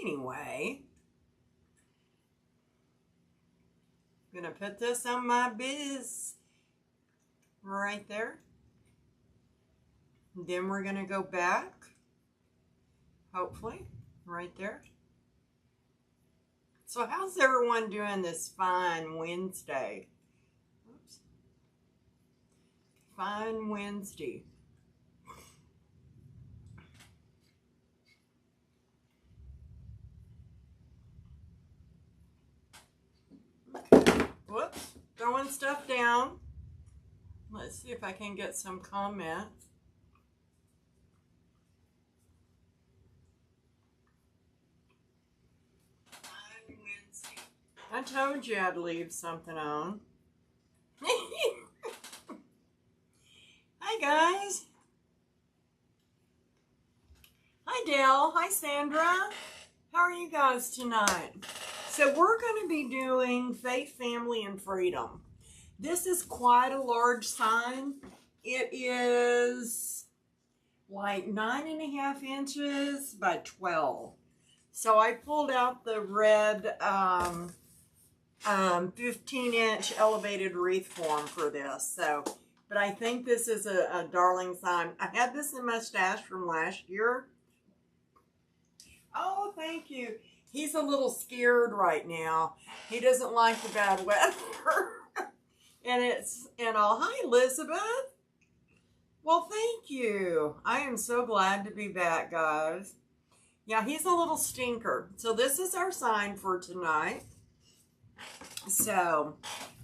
anyway, I'm going to put this on my biz right there. Then we're going to go back, hopefully, right there. So how's everyone doing this fine Wednesday? Oops. Fine Wednesday. Whoops, throwing stuff down. Let's see if I can get some comments. I told you I'd leave something on. Hi guys. Hi Dale. Hi Sandra. How are you guys tonight? So we're going to be doing Faith, Family, and Freedom. This is quite a large sign. It is like 9.5 inches by 12. So I pulled out the red 15-inch elevated wreath form for this. So, but I think this is a darling sign. I had this in my stash from last year. Oh, thank you. He's a little scared right now. He doesn't like the bad weather. Hi, Elizabeth. Well, thank you. I am so glad to be back, guys. Yeah, he's a little stinker. So this is our sign for tonight. So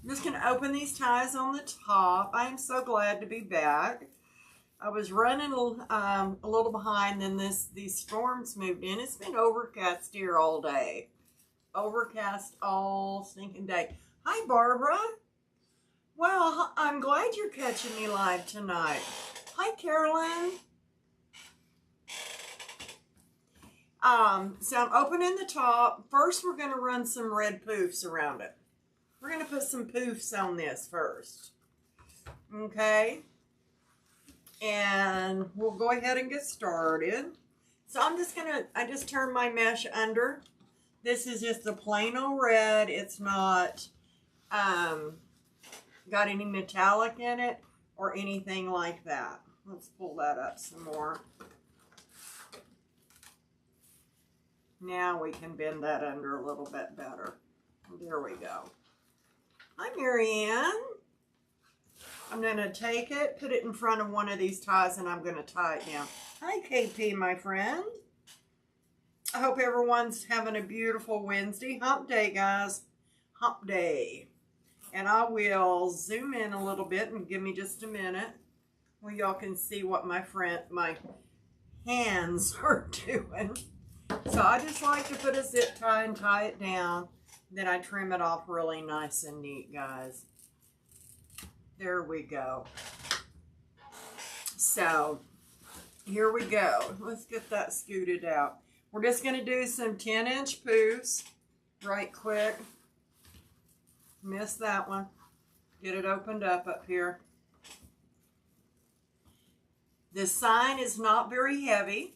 I'm just going to open these ties on the top. I am so glad to be back. I was running a little behind, then these storms moved in. It's been overcast here all day. Overcast all stinking day. Hi, Barbara. Well, I'm glad you're catching me live tonight. Hi, Carolyn. So I'm opening the top. First, we're going to run some red poofs around it. We're going to put some poofs on this first. Okay. And we'll go ahead and get started. So I just turned my mesh under. This is just a plain old red. It's not got any metallic in it or anything like that. Let's pull that up some more. Now we can bend that under a little bit better. There we go. Hi, Marianne. I'm going to take it, put it in front of one of these ties, and I'm going to tie it down. Hi, KP, my friend. I hope everyone's having a beautiful Wednesday. Hump day, guys. Hump day. And I will zoom in a little bit and give me just a minute where y'all can see what my hands are doing. So I just like to put a zip tie and tie it down. Then I trim it off really nice and neat, guys. There we go. So here we go. Let's get that scooted out. We're just going to do some 10-inch poofs right quick. Missed that one. Get it opened up here. This sign is not very heavy.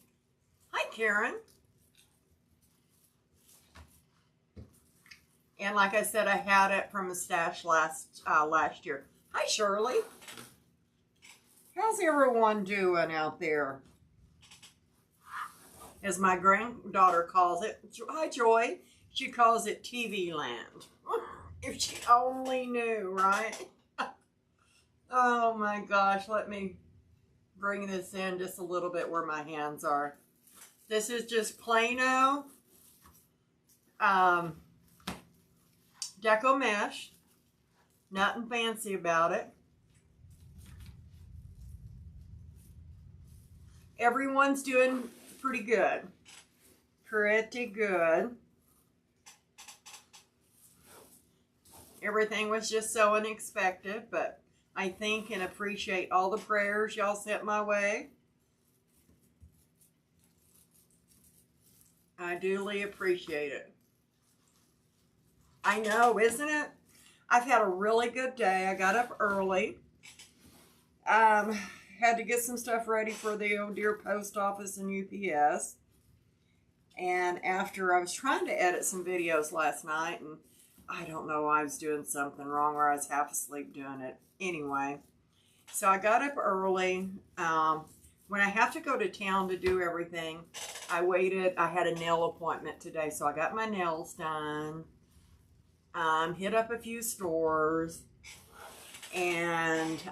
Hi, Karen. And like I said, I had it from a stash last year. Hi, Shirley. How's everyone doing out there? As my granddaughter calls it. Hi, Joy. She calls it TV land. If she only knew, right? Oh my gosh. Let me bring this in just a little bit where my hands are. This is just Plano deco mesh. Nothing fancy about it. Everyone's doing pretty good. Pretty good. Everything was just so unexpected, but I thank and appreciate all the prayers y'all sent my way. I duly appreciate it. I know, isn't it? I've had a really good day. I got up early. Had to get some stuff ready for the old dear post office and UPS. And after I was trying to edit some videos last night, and I don't know, I was doing something wrong or I was half asleep doing it. Anyway, so I got up early. When I have to go to town to do everything, I waited. I had a nail appointment today, so I got my nails done. Hit up a few stores and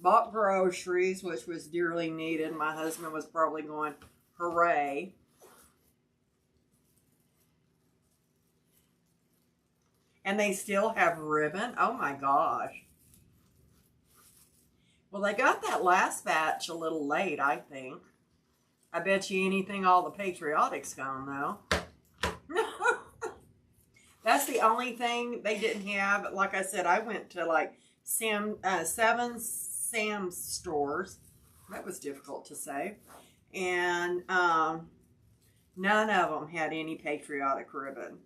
bought groceries, which was dearly needed. My husband was probably going, hooray. And they still have ribbon. Oh my gosh. Well, they got that last batch a little late, I think. I bet you anything all the Patriotic's gone, though. That's the only thing they didn't have. Like I said, I went to like 7 Sam's stores. That was difficult to say. And none of them had any Patriotic ribbon.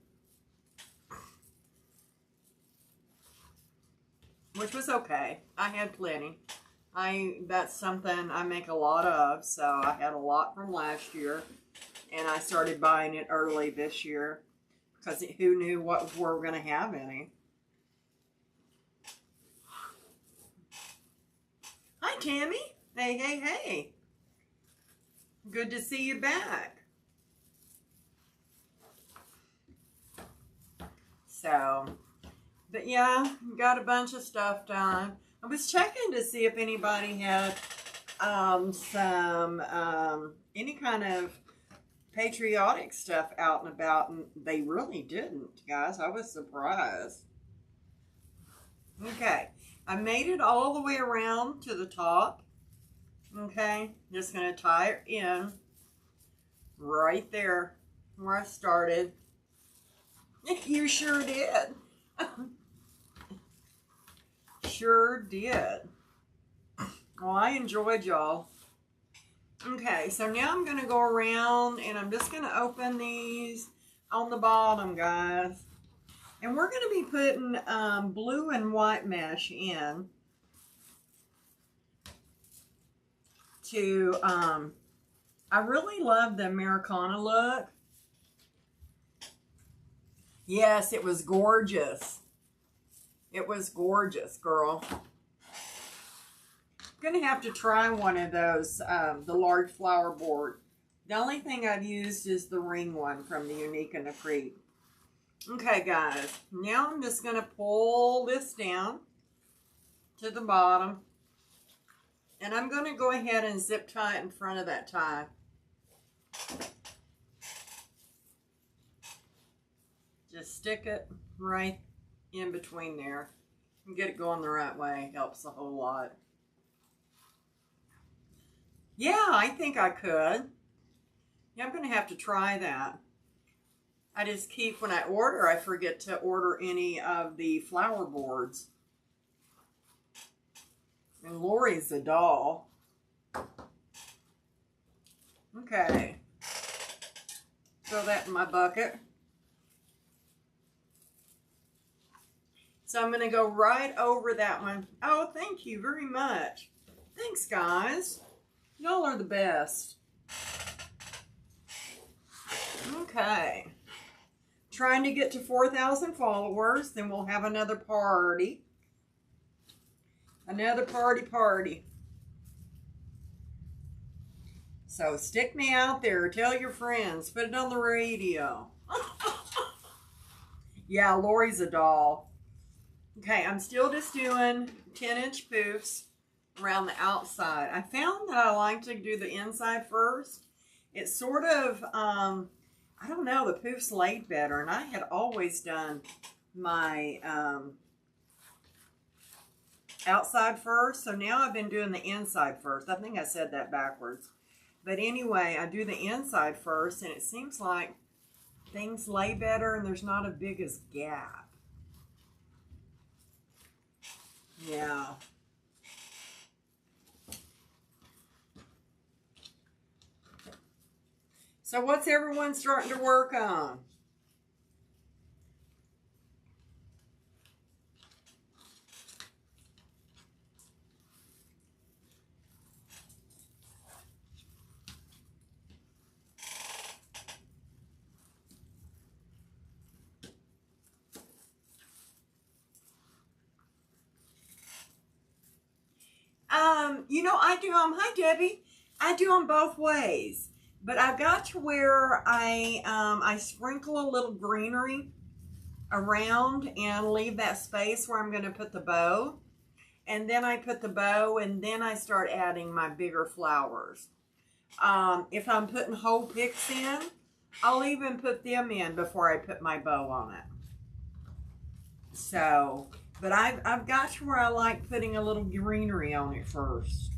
Which was okay. I had plenty. That's something I make a lot of, so I had a lot from last year. And I started buying it early this year. Because who knew what we were going to have any. Hi, Tammy. Hey, hey, hey. Good to see you back. So, but yeah, got a bunch of stuff done. I was checking to see if anybody had any kind of Patriotic stuff out and about, and they really didn't, guys. I was surprised. Okay, I made it all the way around to the top. Okay, just going to tie it in right there where I started. You sure did. Sure did. Well, I enjoyed y'all. Okay, so now I'm going to go around and I'm just going to open these on the bottom, guys. And we're going to be putting blue and white mesh in to, I really love the Americana look. Yes, it was gorgeous. It was gorgeous, girl. I'm going to have to try one of those, the large flower board. The only thing I've used is the ring one from the Unique and the Creep. Okay, guys. Now I'm just going to pull this down to the bottom. And I'm going to go ahead and zip tie it in front of that tie. Just stick it right in between there. And get it going the right way. Helps a whole lot. Yeah, I think I could. Yeah, I'm going to have to try that. I just keep, when I order, I forget to order any of the flower boards. And Lori's a doll. Okay. Throw that in my bucket. So I'm going to go right over that one. Oh, thank you very much. Thanks, guys. Y'all are the best. Okay. Trying to get to 4,000 followers. Then we'll have another party. Another party. So stick me out there. Tell your friends. Put it on the radio. Yeah, Lori's a doll. Okay, I'm still just doing 10-inch poofs around the outside. I found that I like to do the inside first. It's sort of, I don't know, the poofs laid better. And I had always done my outside first. So now I've been doing the inside first. I think I said that backwards. But anyway, I do the inside first. And it seems like things lay better and there's not a biggest gap. Yeah. So what's everyone starting to work on? You know, I do them, hi Debbie, I do them both ways. But I've got to where I sprinkle a little greenery around and leave that space where I'm going to put the bow. And then I put the bow and then I start adding my bigger flowers. If I'm putting whole picks in, I'll even put them in before I put my bow on it. So, but I've got to where I like putting a little greenery on it first.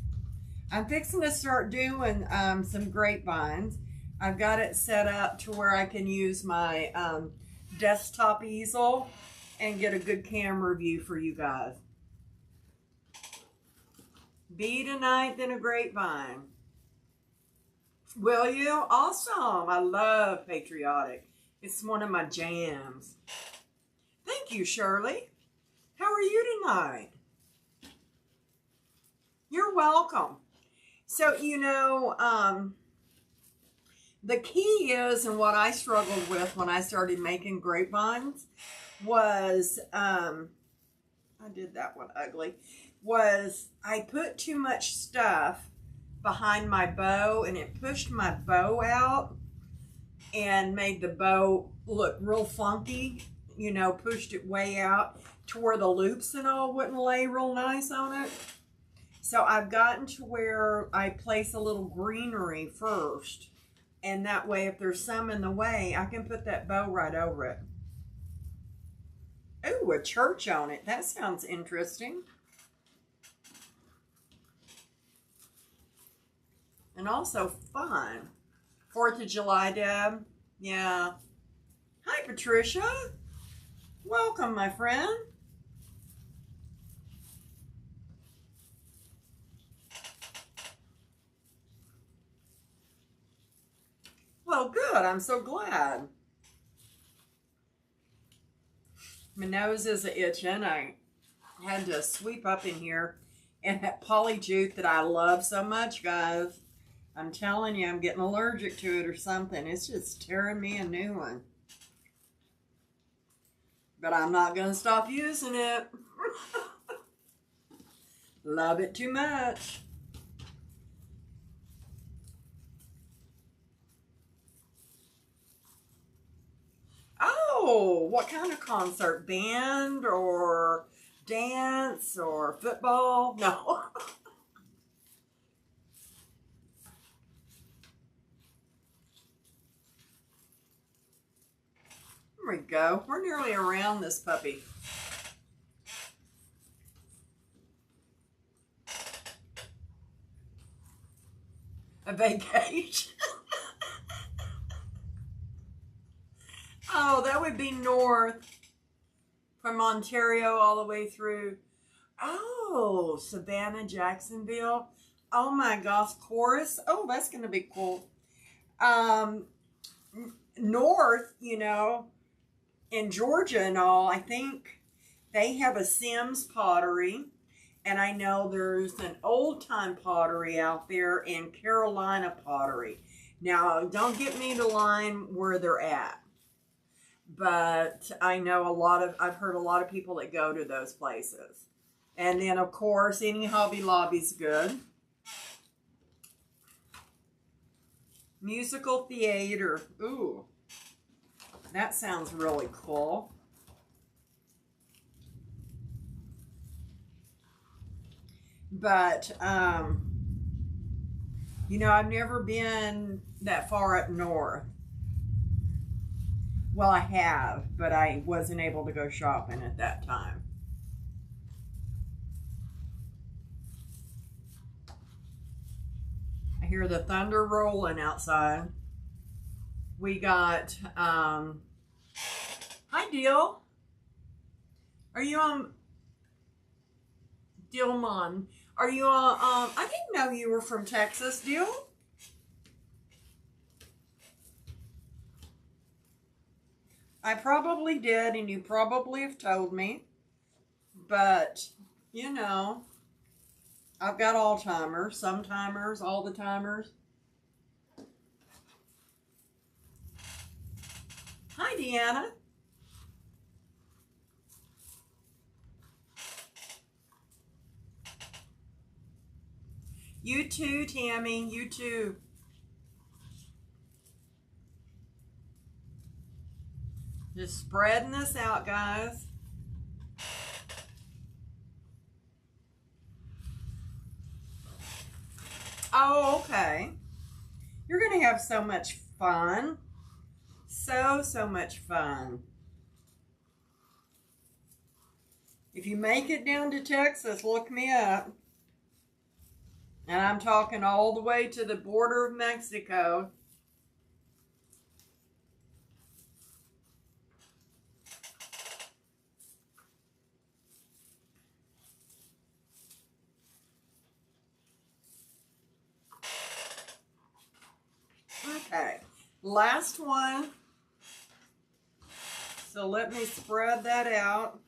I'm fixing to start doing some grapevines. I've got it set up to where I can use my desktop easel and get a good camera view for you guys. Be tonight than a grapevine. Will you? Awesome. I love Patriotic. It's one of my jams. Thank you, Shirley. How are you tonight? You're welcome. So, you know, the key is, and what I struggled with when I started making grapevines was, I did that one ugly, was I put too much stuff behind my bow and it pushed my bow out and made the bow look real funky, you know, pushed it way out to where the loops and all wouldn't lay real nice on it. So I've gotten to where I place a little greenery first, and that way if there's some in the way, I can put that bow right over it. Ooh, a church on it. That sounds interesting. And also fun. 4th of July, Deb. Yeah. Hi, Patricia. Welcome, my friend. Well, good. I'm so glad. My nose is itching. I had to sweep up in here. And that polyjute that I love so much, guys, I'm telling you, I'm getting allergic to it or something. It's just tearing me a new one. But I'm not going to stop using it. Love it too much. Oh, what kind of concert? Band or dance or football? No. There we go. We're nearly around this puppy. A vacation. Oh, that would be north from Ontario all the way through. Oh, Savannah, Jacksonville. Oh my gosh, chorus. Oh, that's going to be cool. North, you know, in Georgia and all, I think they have a Sims pottery. And I know there's an old time pottery out there in Carolina pottery. Now, don't get me to line where they're at. But I know I've heard a lot of people that go to those places. And then, of course, any Hobby Lobby's good. Musical theater. Ooh, that sounds really cool. But, you know, I've never been that far up north. Well, I have, but I wasn't able to go shopping at that time. I hear the thunder rolling outside. We got, hi Deal. Are you on, Dilmon? Are you on, I didn't know you were from Texas, Deal. I probably did, and you probably have told me, but, you know, I've got all timers, some timers, all the timers. Hi, Deanna. You too, Tammy. You too. Just spreading this out, guys. Oh, okay. You're going to have so much fun. So much fun. If you make it down to Texas, look me up. And I'm talking all the way to the border of Mexico. Okay, last one. So let me spread that out.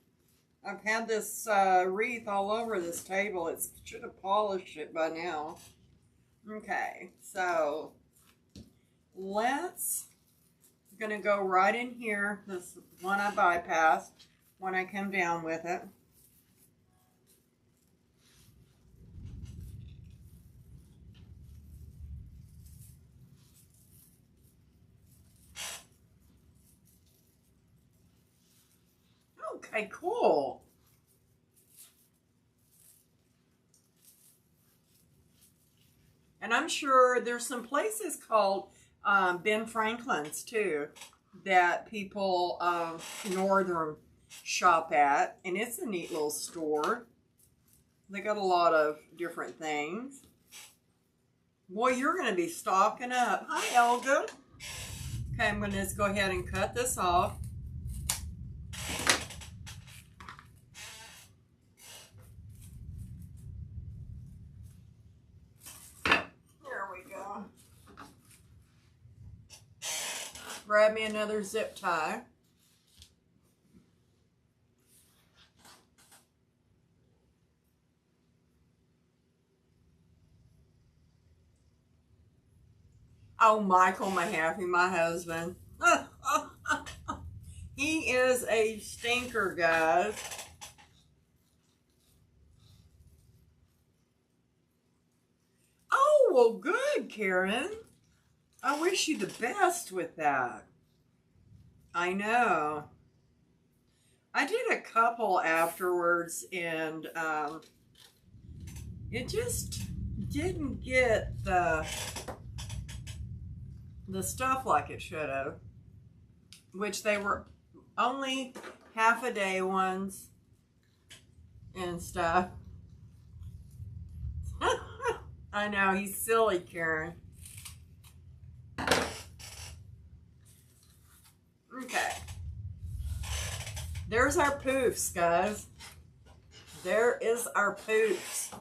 I've had this wreath all over this table. It should have polished it by now. Okay, so let's, I'm going to go right in here. This one I bypassed when I come down with it. Okay, cool. And I'm sure there's some places called Ben Franklin's too that people northern shop at, and it's a neat little store. They got a lot of different things. Boy, you're going to be stocking up. Hi, Elga. Okay, I'm going to just go ahead and cut this off. Grab me another zip tie. Oh, Michael Mahaffey, my husband. He is a stinker, guys. Oh, well, good, Karen. I wish you the best with that. I know. I did a couple afterwards, and it just didn't get the stuff like it should have, which they were only half a day ones and stuff. I know, he's silly, Karen. Okay. There's our poofs, guys. There is our poofs.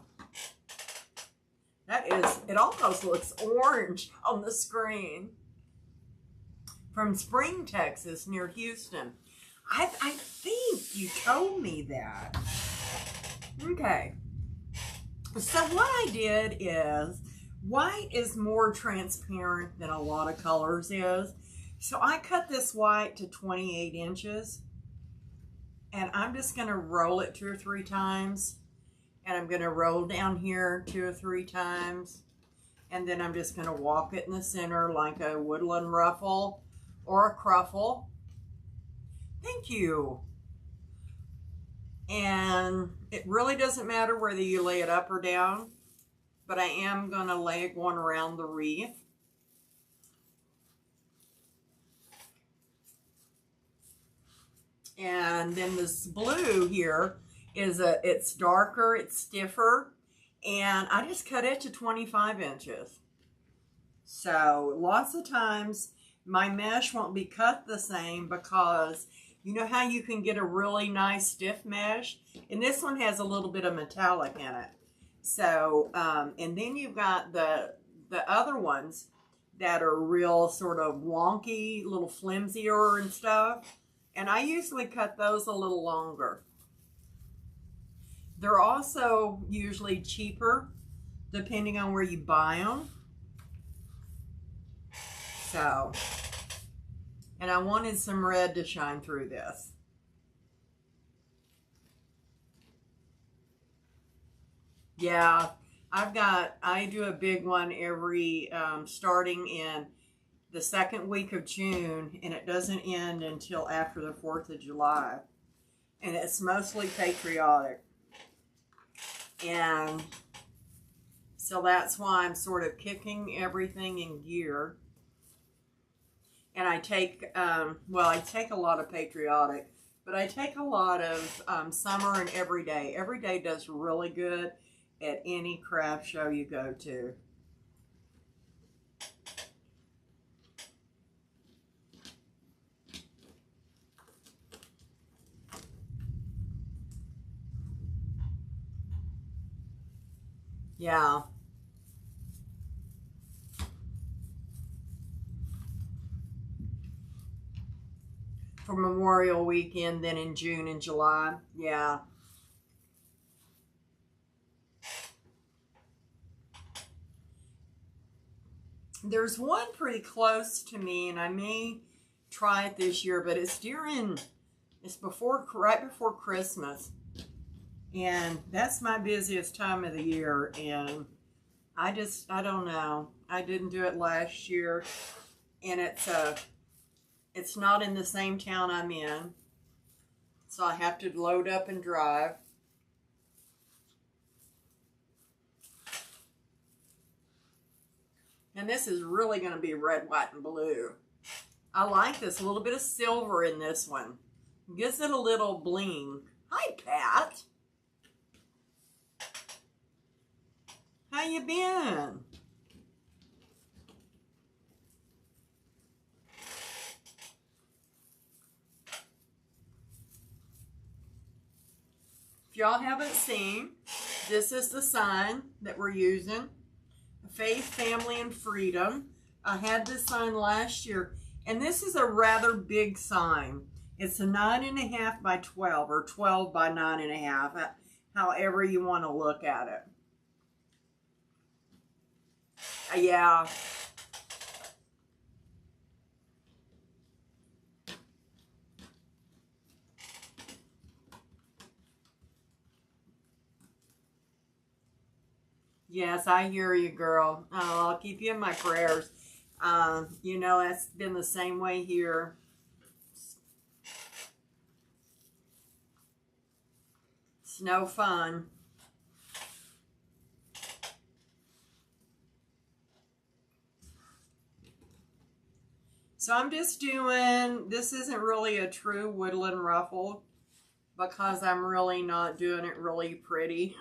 That is, it almost looks orange on the screen. From Spring, Texas, near Houston. I think you told me that. Okay. So what I did is, white is more transparent than a lot of colors is. So I cut this white to 28 inches. And I'm just going to roll it 2 or 3 times. And I'm going to roll down here 2 or 3 times. And then I'm just going to walk it in the center like a woodland ruffle or a cruffle. Thank you. And it really doesn't matter whether you lay it up or down. But I am going to lay one around the wreath. And then this blue here is it's darker, it's stiffer, and I just cut it to 25 inches. So lots of times my mesh won't be cut the same because you know how you can get a really nice stiff mesh? And this one has a little bit of metallic in it. So, and then you've got the other ones that are real sort of wonky, little flimsier and stuff. And I usually cut those a little longer. They're also usually cheaper depending on where you buy them. So, and I wanted some red to shine through this. Yeah, I do a big one every, starting in the second week of June, and it doesn't end until after the 4th of July. And it's mostly patriotic. And so that's why I'm sort of kicking everything in gear. And I take, well, I take a lot of patriotic, but I take a lot of summer and everyday. Everyday does really good at any craft show you go to. Yeah. For Memorial Weekend, then in June and July. Yeah. There's one pretty close to me, and I may try it this year, but it's right before Christmas. And that's my busiest time of the year, and I don't know. I didn't do it last year, and it's not in the same town I'm in, so I have to load up and drive. And this is really going to be red, white, and blue. I like this. A little bit of silver in this one. Gives it a little bling. Hi, Pat. How you been? If y'all haven't seen, this is the sign that we're using. Faith, Family, and Freedom. I had this sign last year, and this is a rather big sign. It's a 9.5 by 12, or 12 by 9.5, however you want to look at it. Yeah. Yes, I hear you, girl. Oh, I'll keep you in my prayers. You know, that's been the same way here. It's no fun. So I'm just doing, this isn't really a true woodland ruffle because I'm really not doing it really pretty.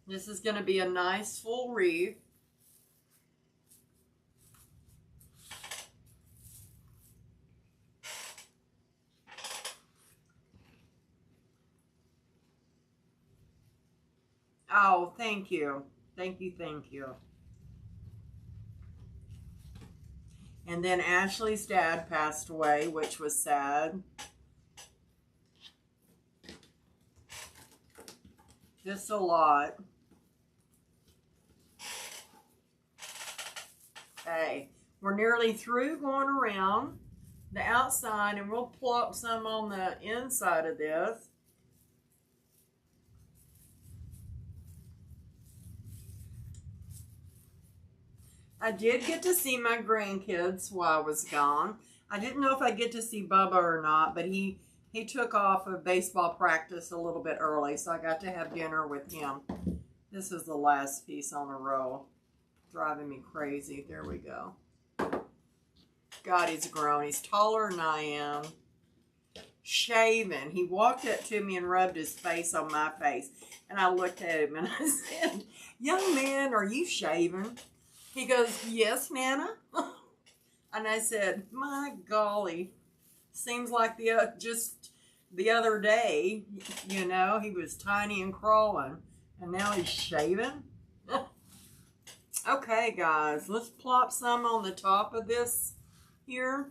This is going to be a nice full wreath. Oh, thank you. Thank you, thank you. And then Ashley's dad passed away, which was sad. Just a lot. Okay, we're nearly through going around the outside, and we'll plop some on the inside of this. I did get to see my grandkids while I was gone. I didn't know if I'd get to see Bubba or not, but he took off of baseball practice a little bit early, so I got to have dinner with him. This is the last piece on the roll. Driving me crazy. There we go. God, he's grown. He's taller than I am. Shaven. He walked up to me and rubbed his face on my face. And I looked at him and I said, "Young man, are you shaven?" He goes, "Yes, Nana." And I said, "My golly, seems like just the other day, you know, he was tiny and crawling, and now he's shaven." Okay, guys, let's plop some on the top of this here.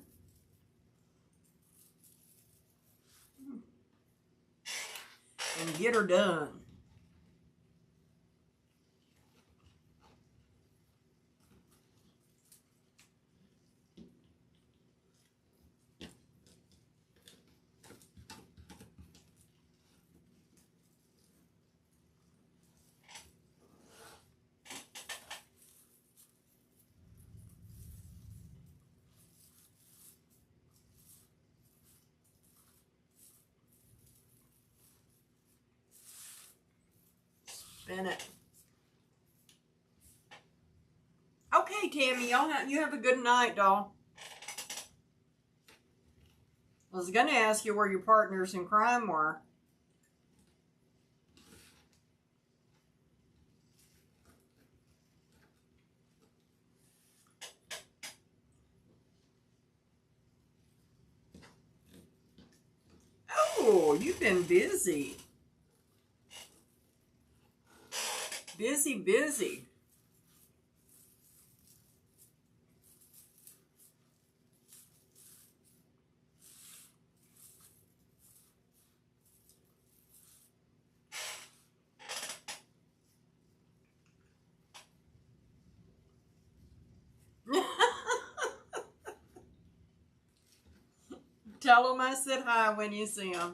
And get her done. minute. Okay, Tammy, you have a good night, doll. I was going to ask you where your partners in crime were. Oh, you've been busy. Busy, busy. Tell them I said hi when you see them.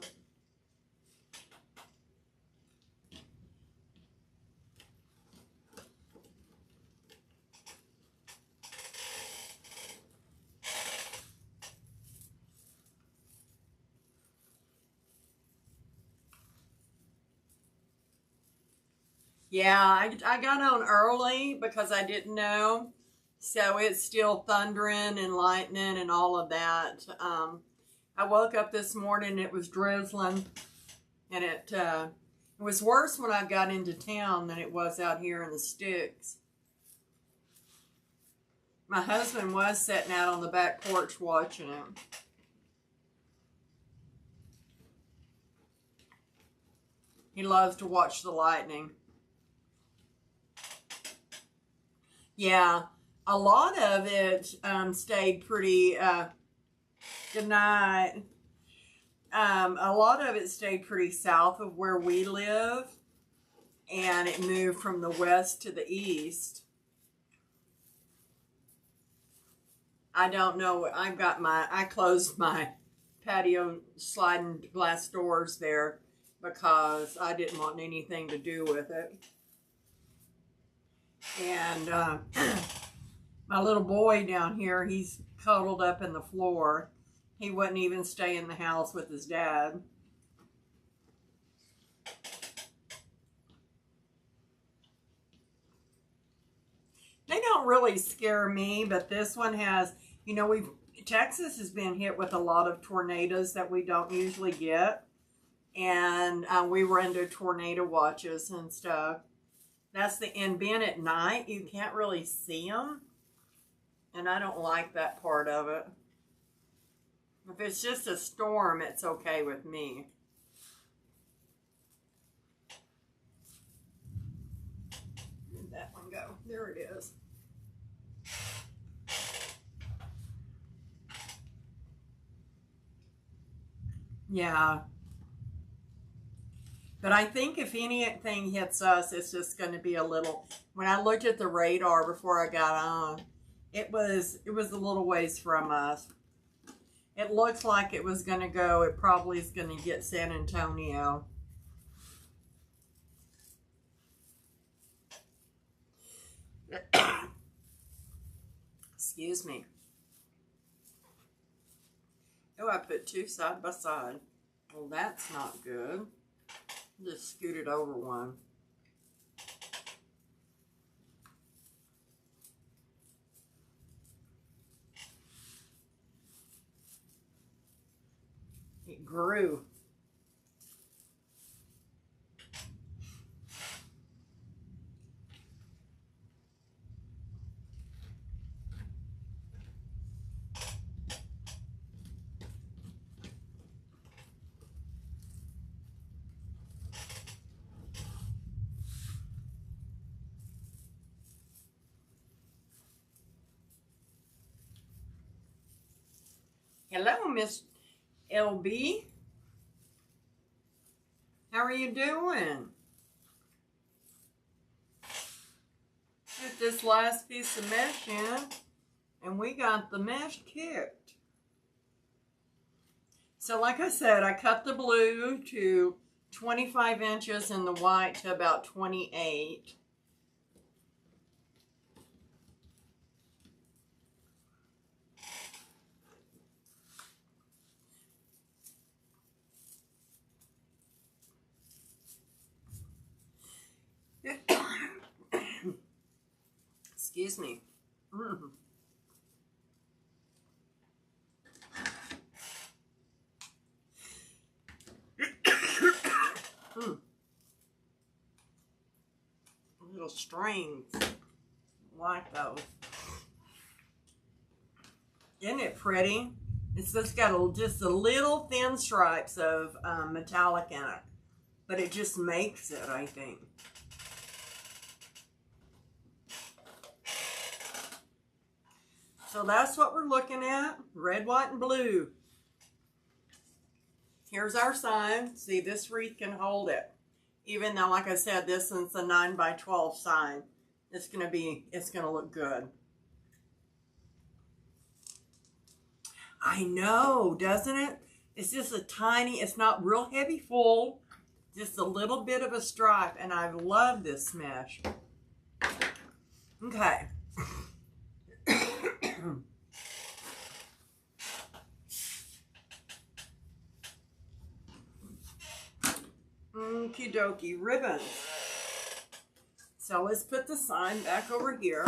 Yeah, I got on early because I didn't know. So it's still thundering and lightning and all of that. I woke up this morning, it was drizzling, and it was worse when I got into town than it was out here in the sticks. My husband was sitting out on the back porch watching it. He loves to watch the lightning. Yeah, a lot of it stayed pretty, good night. A lot of it stayed pretty south of where we live, and it moved from the west to the east. I don't know. I closed my patio sliding glass doors there because I didn't want anything to do with it. And my little boy down here, he's cuddled up in the floor. He wouldn't even stay in the house with his dad. They don't really scare me, but this one has, you know, Texas has been hit with a lot of tornadoes that we don't usually get. And we were under tornado watches and stuff. And being at night, you can't really see them. And I don't like that part of it. If it's just a storm, it's okay with me. Where'd that one go? There it is. Yeah. But I think if anything hits us, it's just going to be a little. When I looked at the radar before I got on, it was a little ways from us. It looks like it was going to go. It probably is going to get San Antonio. Excuse me. Oh, I put two side by side. Well, that's not good. Just scooted over one. It grew. Hello, Miss LB. How are you doing? Put this last piece of mesh in, and we got the mesh kicked. So like I said, I cut the blue to 25 inches and the white to about 28. Excuse me. Mm. Little strings. Like those. Isn't it pretty? It's just got just a little thin stripes of metallic in it. But it just makes it, I think. So that's what we're looking at. Red, white, and blue. Here's our sign. See, this wreath can hold it. Even though, like I said, this is a 9x12 sign. It's gonna look good. I know, doesn't it? It's just a tiny, it's not real heavy full, just a little bit of a stripe, and I love this mesh. Okay. Okie dokie, ribbons. So let's put the sign back over here.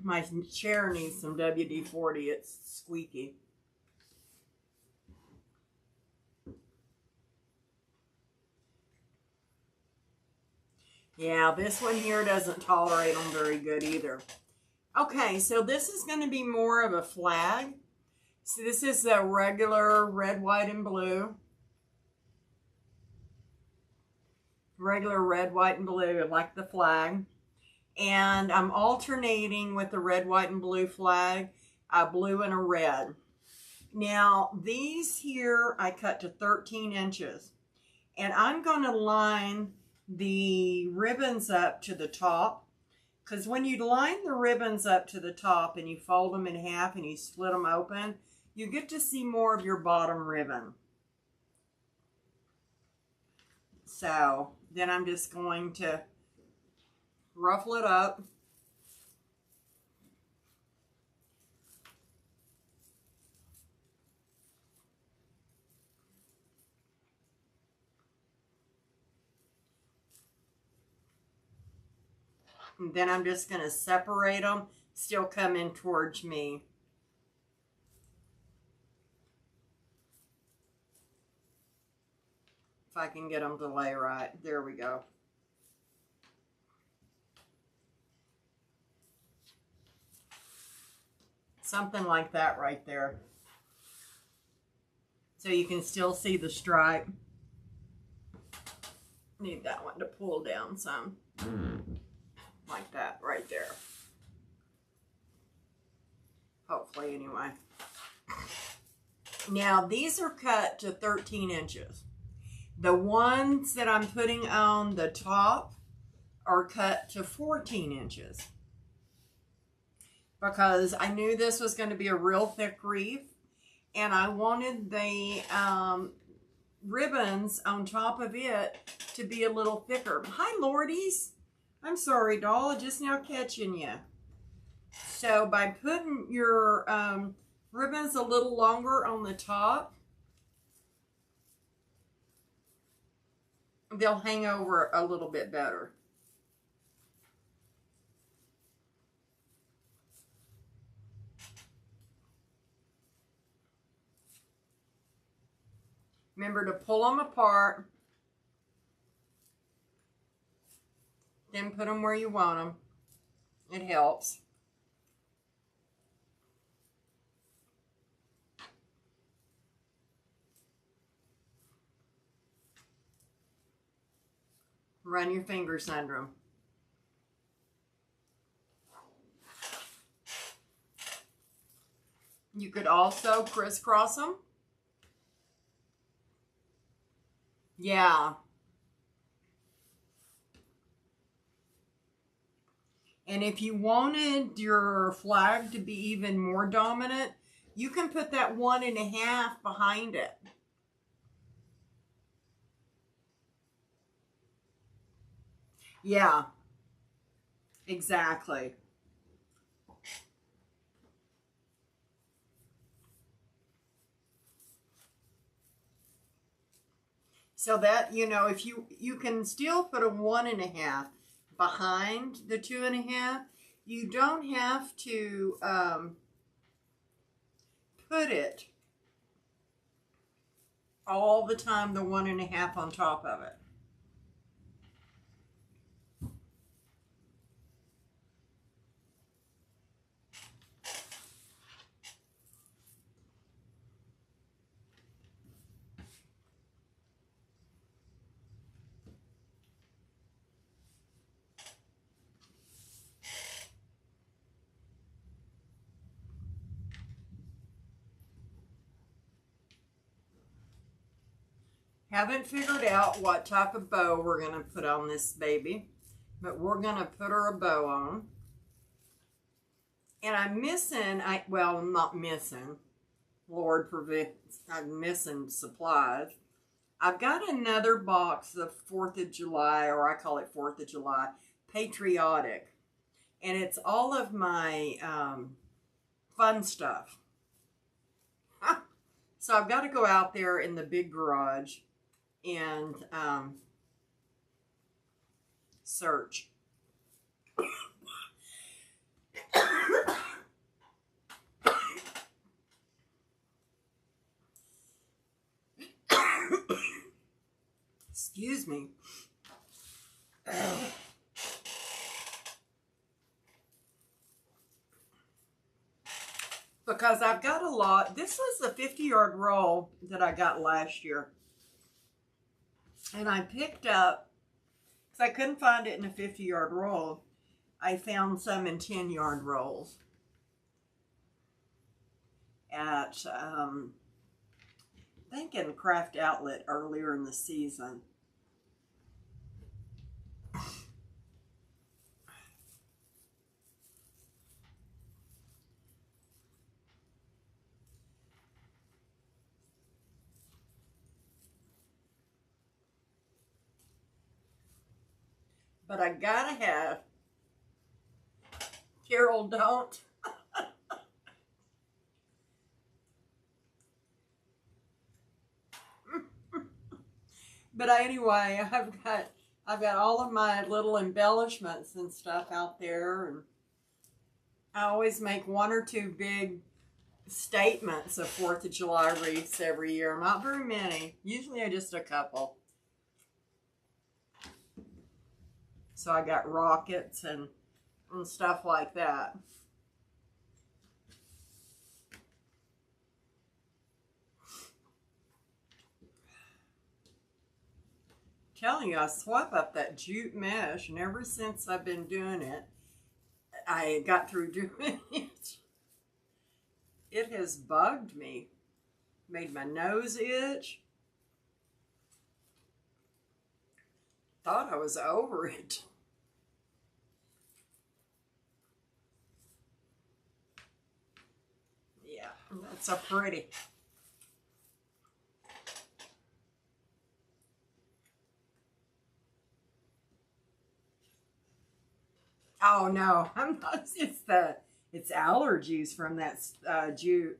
My chair needs some WD-40. It's squeaky. Yeah, this one here doesn't tolerate them very good either. Okay, so this is going to be more of a flag. So this is a regular red, white, and blue. Regular red, white, and blue, like the flag. And I'm alternating with the red, white, and blue flag, a blue and a red. Now, these here I cut to 13 inches. And I'm going to line the ribbons up to the top. Because when you line the ribbons up to the top and you fold them in half and you split them open, you get to see more of your bottom ribbon. So then I'm just going to ruffle it up. And then I'm just going to separate them, still coming towards me. If I can get them to lay right. There we go. Something like that right there. So you can still see the stripe. Need that one to pull down some. Like that right there. Hopefully, anyway. Now, these are cut to 13 inches. The ones that I'm putting on the top are cut to 14 inches. Because I knew this was going to be a real thick wreath. And I wanted the ribbons on top of it to be a little thicker. Hi, Lordies. I'm sorry, doll. Just now catching you. So by putting your ribbons a little longer on the top, they'll hang over a little bit better. Remember to pull them apart. Then put them where you want them. It helps. Run your fingers under them. You could also crisscross them. Yeah. And if you wanted your flag to be even more dominant, you can put that 1.5 behind it. Yeah, exactly. So that, you know, if you can still put a 1.5 behind the 2.5. You don't have to put it all the time, the 1.5 on top of it. Haven't figured out what type of bow we're going to put on this baby, but we're going to put her a bow on. And I'm missing, well, I'm not missing. Lord prevents, I'm missing supplies. I've got another box of 4th of July, or I call it 4th of July, Patriotic. And it's all of my fun stuff. So I've got to go out there in the big garage and search. Excuse me. Because I've got a lot. This was a 50-yard roll that I got last year. And I picked up, because I couldn't find it in a 50-yard roll, I found some in 10-yard rolls at, I think in Craft Outlet earlier in the season. But I gotta have, Carol, don't. But anyway, I've got all of my little embellishments and stuff out there, and I always make 1 or 2 big statements of 4th of July wreaths every year. Not very many, usually just a couple. So I got rockets and stuff like that. Telling you, I swap up that jute mesh, and ever since I've been doing it, I got through doing it. It has bugged me. Made my nose itch. Thought I was over it. Yeah, that's so pretty. Oh no, I'm not. It's allergies from that jute,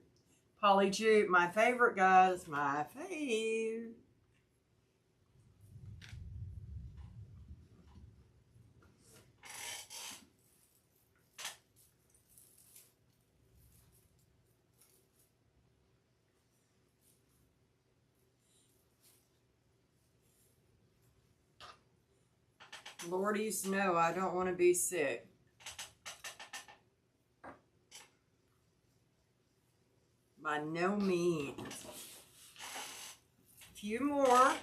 poly jute. My favorite, guys. My fave. Lordy's no, I don't want to be sick. By no means. A few more.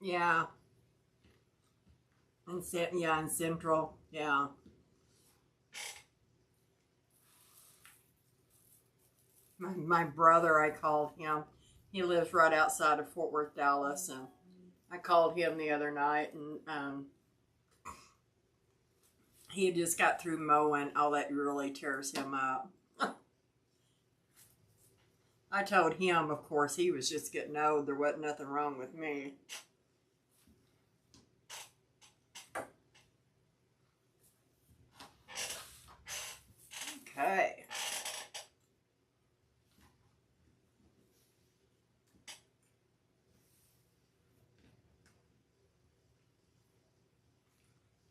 Yeah. And yeah, in Central. Yeah. My brother, I called him. He lives right outside of Fort Worth, Dallas, and I called him the other night, and he just got through mowing. Oh, that really tears him up. I told him, of course, he was just getting old. There wasn't nothing wrong with me. Okay.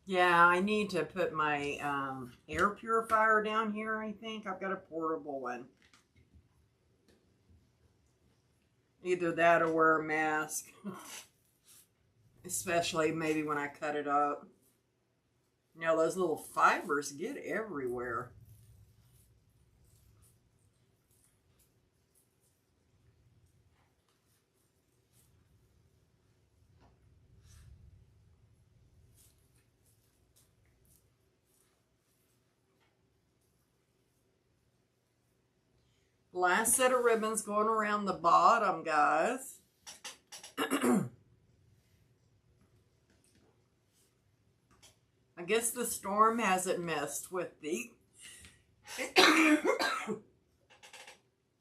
Yeah, I need to put my air purifier down here, I think. I've got a portable one. Either that or wear a mask. Especially maybe when I cut it up. You know, those little fibers get everywhere. Last set of ribbons going around the bottom, guys. I guess the storm hasn't messed with the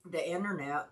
the internet.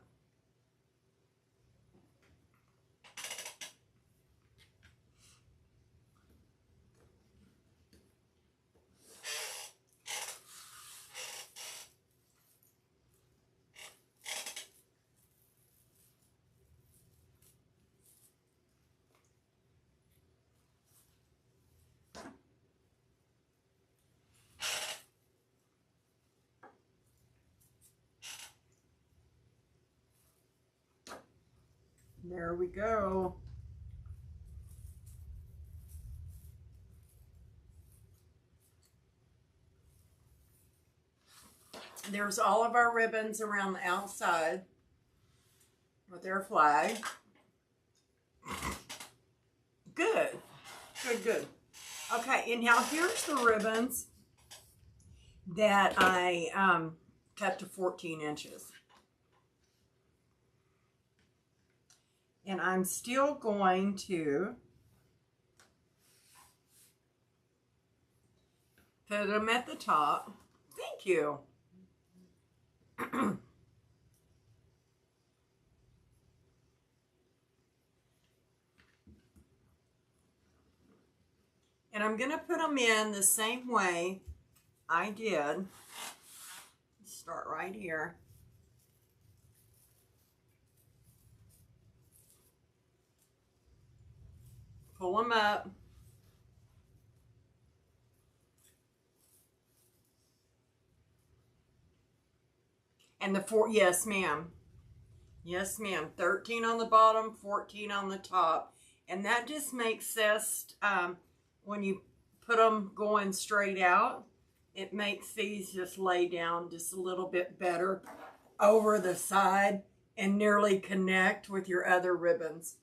There we go. There's all of our ribbons around the outside with their flag. Good. Good, good. Okay, and now here's the ribbons that I cut to 14 inches. And I'm still going to put them at the top. Thank you. And I'm going to put them in the same way I did. Start right here. Pull them up. And the four, yes ma'am. Yes ma'am. 13 on the bottom, 14 on the top. And that just makes sense when you put them going straight out. It makes these just lay down just a little bit better over the side and nearly connect with your other ribbons.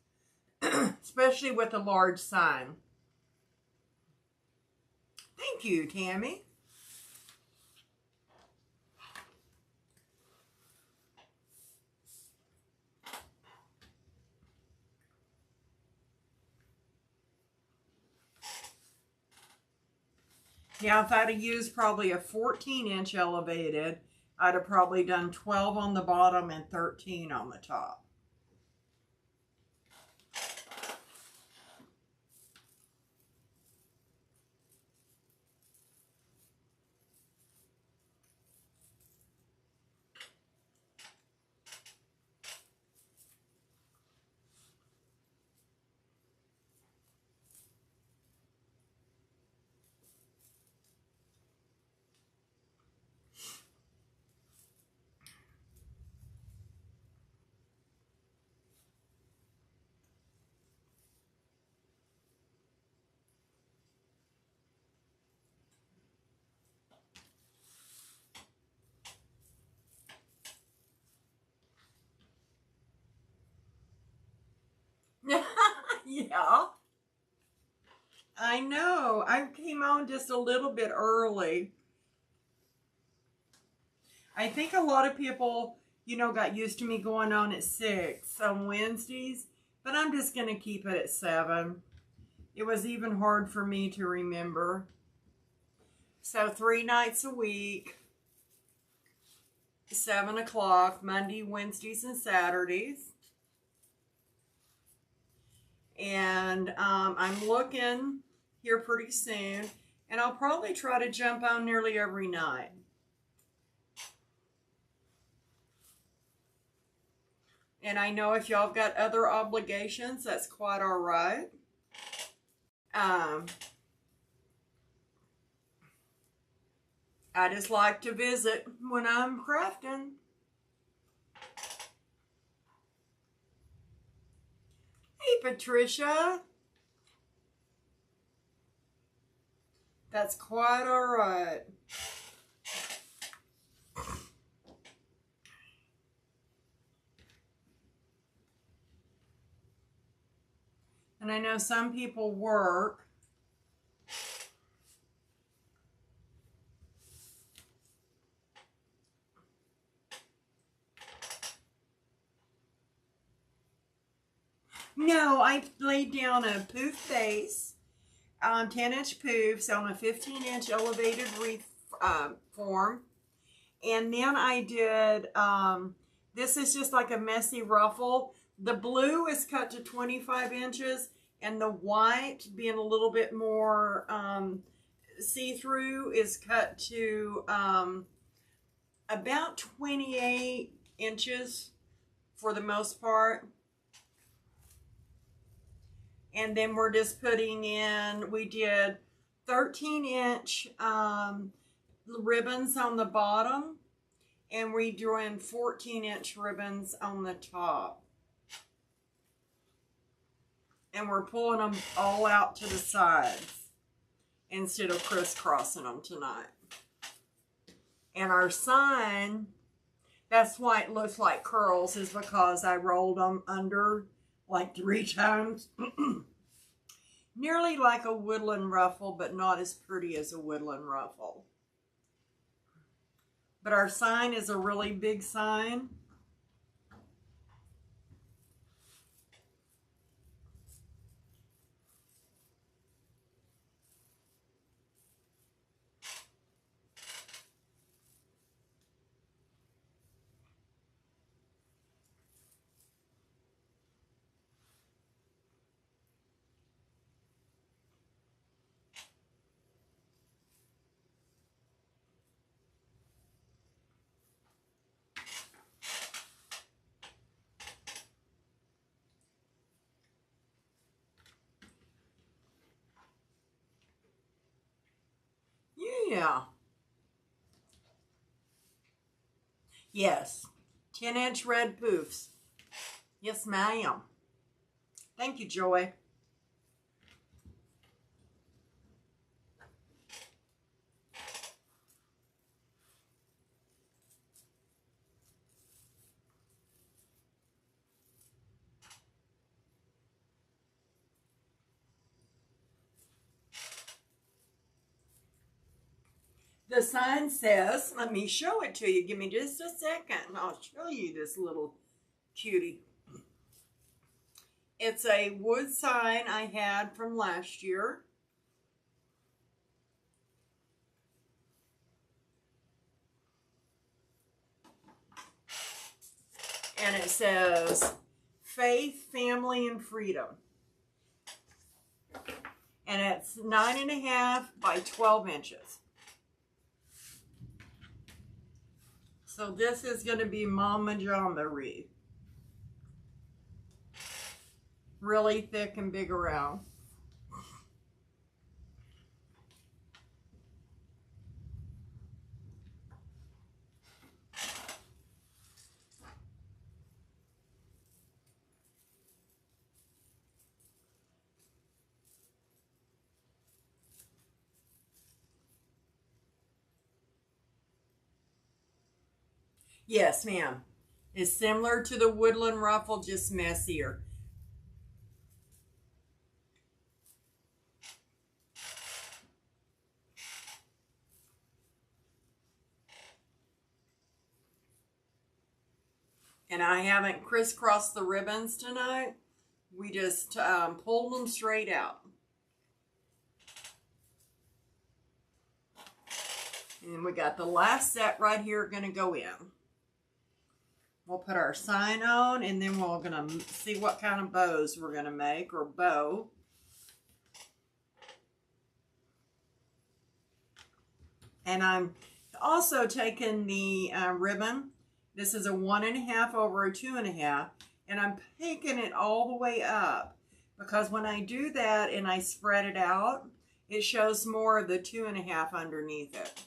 Especially with a large sign. Thank you, Tammy. Now, if I'd have used probably a 14-inch elevated, I'd have probably done 12 on the bottom and 13 on the top. Yeah. I know. I came on just a little bit early. I think a lot of people, you know, got used to me going on at 6 on Wednesdays, but I'm just going to keep it at 7. It was even hard for me to remember. So 3 nights a week, 7 o'clock, Monday, Wednesdays, and Saturdays. And I'm looking here pretty soon, and I'll probably try to jump on nearly every night. And I know if y'all have got other obligations, that's quite all right. I just like to visit when I'm crafting. Hey, Patricia. That's quite all right. And I know some people work. No, I laid down a poof base, 10-inch poofs on a 15-inch elevated wreath form. And then I did, this is just like a messy ruffle. The blue is cut to 25 inches and the white, being a little bit more see-through, is cut to about 28 inches for the most part. And then we're just putting in, we did 13-inch ribbons on the bottom, and we drew in 14-inch ribbons on the top. And we're pulling them all out to the sides instead of crisscrossing them tonight. And our sign, that's why it looks like curls, is because I rolled them under like 3 times. Nearly like a woodland ruffle, but not as pretty as a woodland ruffle. But our sign is a really big sign. Yeah. Yes. 10-inch red poofs. Yes, ma'am. Thank you, Joy. The sign says, let me show it to you. Give me just a second and I'll show you this little cutie. It's a wood sign I had from last year. And it says, Faith, Family, and Freedom. And it's 9.5 by 12 inches. So this is going to be Mama Jama wreath. Really thick and big around. Yes, ma'am. It's similar to the woodland ruffle, just messier. And I haven't crisscrossed the ribbons tonight. We just pulled them straight out. And we got the last set right here going to go in. We'll put our sign on, and then we're going to see what kind of bows we're going to make, or bow. And I'm also taking the ribbon. This is a 1.5 over a 2.5, And I'm picking it all the way up because when I do that and I spread it out, it shows more of the 2.5 underneath it.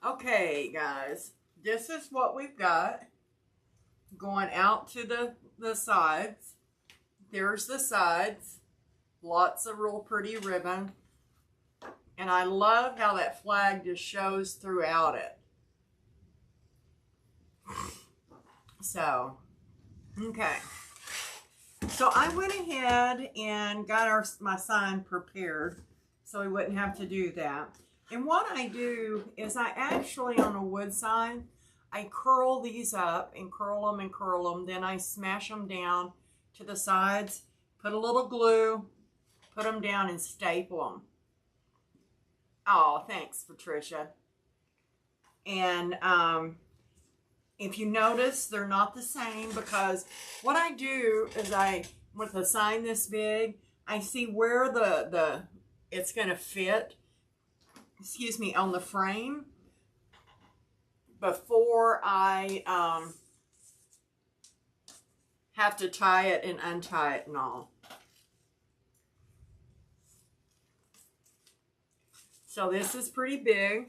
Okay, guys, this is what we've got going out to the sides. There's the sides. Lots of real pretty ribbon. And I love how that flag just shows throughout it. So, okay. So I went ahead and got my sign prepared so we wouldn't have to do that. And what I do is I actually, on a wood sign, I curl these up and curl them and curl them. Then I smash them down to the sides, put a little glue, put them down and staple them. Oh, thanks, Patricia. And if you notice, they're not the same because what I do is with a sign this big, I see where it's going to fit, excuse me, on the frame before I have to tie it and untie it and all. So this is pretty big.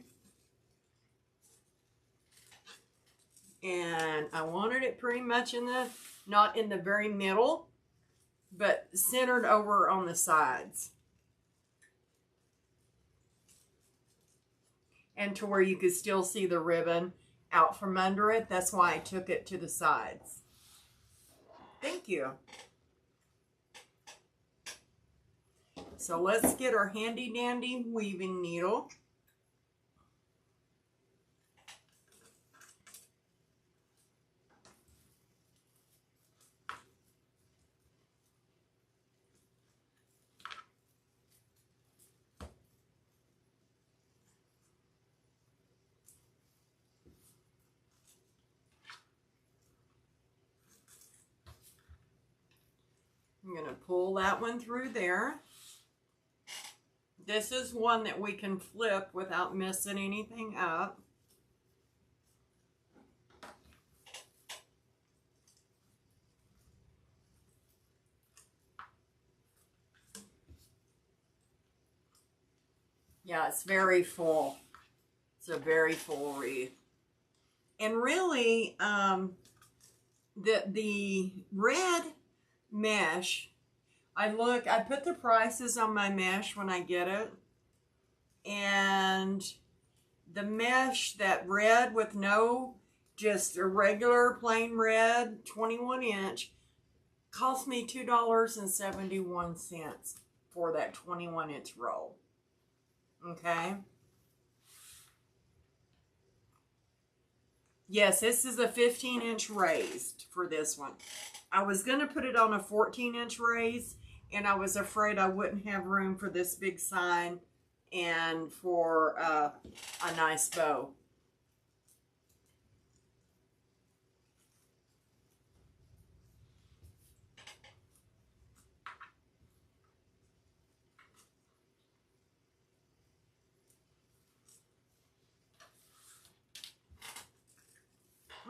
And I wanted it pretty much not in the very middle, but centered over on the sides. And to where you could still see the ribbon out from under it. That's why I took it to the sides. Thank you. So let's get our handy dandy weaving needle. I'm going to pull that one through there. This is one that we can flip without messing anything up. Yeah, it's very full. It's a very full wreath. And really, the red mesh, I put the prices on my mesh when I get it. And the mesh, that red with just a regular plain red, 21 inch, cost me $2.71 for that 21 inch roll. Okay. Yes, this is a 15 inch raised for this one. I was going to put it on a 14 inch raise, and I was afraid I wouldn't have room for this big sign and for a nice bow.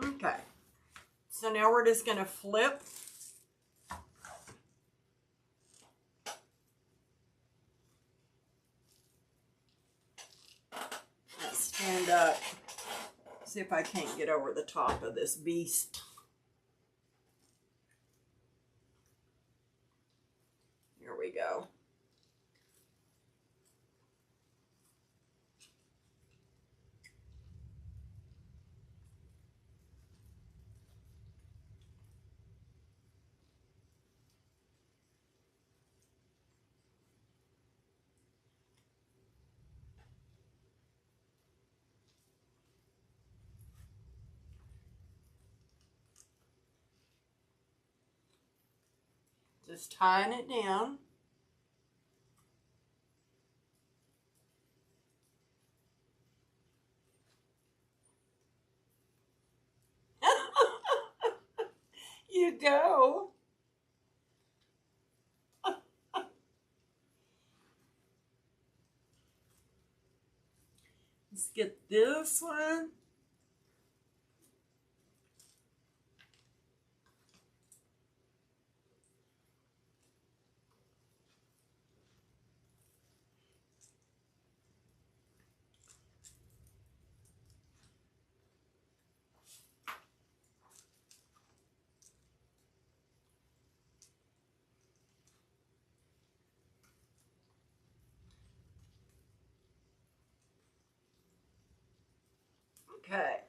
Okay, so now we're just going to flip. Let's stand up, see if I can't get over the top of this beast. Here we go. Just tying it down. You go. Let's get this one. Okay.